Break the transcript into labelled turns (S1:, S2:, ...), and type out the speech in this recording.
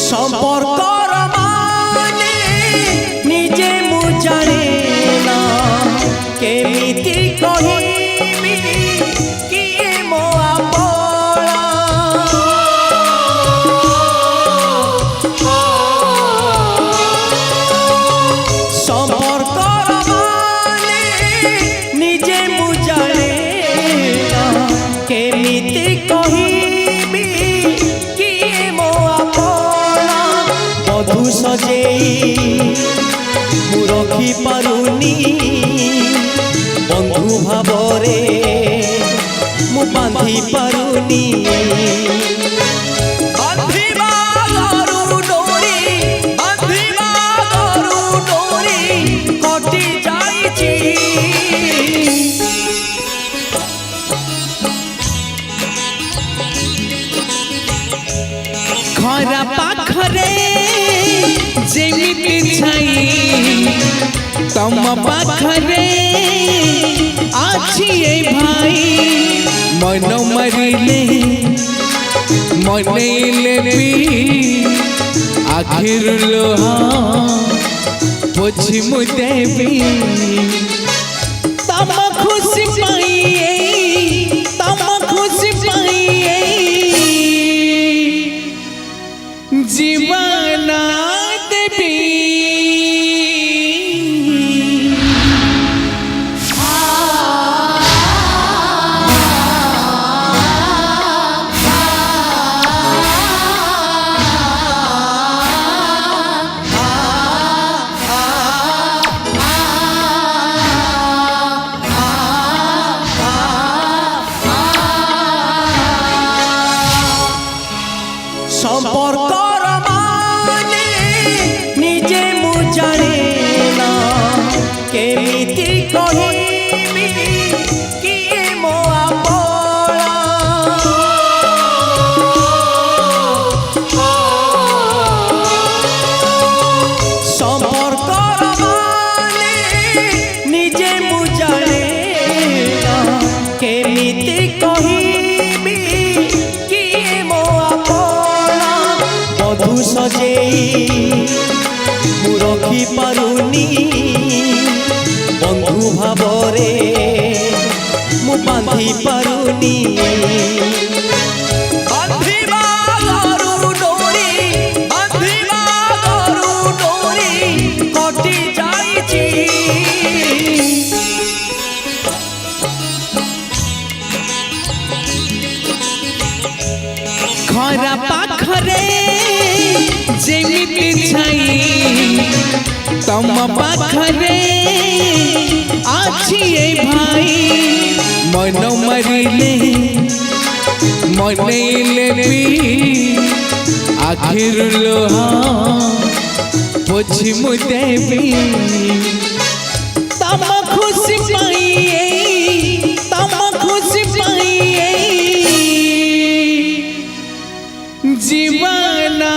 S1: সম্পর্কর মানে নিজে মু জানে না কেমিতি কহিবি কিয়ে মো আপন সম্পর্কর মানে নিজে মু জানে না কেমিতি কহিবি কিয়ে মো আপন বধু সজেই মু রখি পাରୁনি বন্ধু ভাবরে মু বাঁধি পাରୁনি বাঁধিবা গরু ডোরি বাঁধিবা গরু ডোরি কটি যাইছি
S2: खरा पाखरे जेमिति छाई तम पाखरे आछि ए भाई मन मरिले मनैले भी आखिर लोहा पोछि मु देवी तम खुशी पाइए तम खुशी पाइए जीवना देवी
S1: সম্পর্কর মানে নিজে মু জানে না কেমিতি কহিবি কিয়ে মো আপন সম্পর্কর মানে নিজে মু জানে না কেমিতি কহিবি কিয়ে মো আপন বধু সজেই মু রখি পাରୁনি বন্ধু ভাবরে মু বাঁধি পাରୁনি বাঁধিবা গরু ডোরি বাঁধিবা গরু ডোরি কটি যাইছি
S2: खरा पाखरे जेमिति छाई तम पाखरे आछि ए भाई मन मरिले मनैले भी आखिर लोहा पोछि मु देवी तम खुशी पाइए तम खुशी पाइए जीवना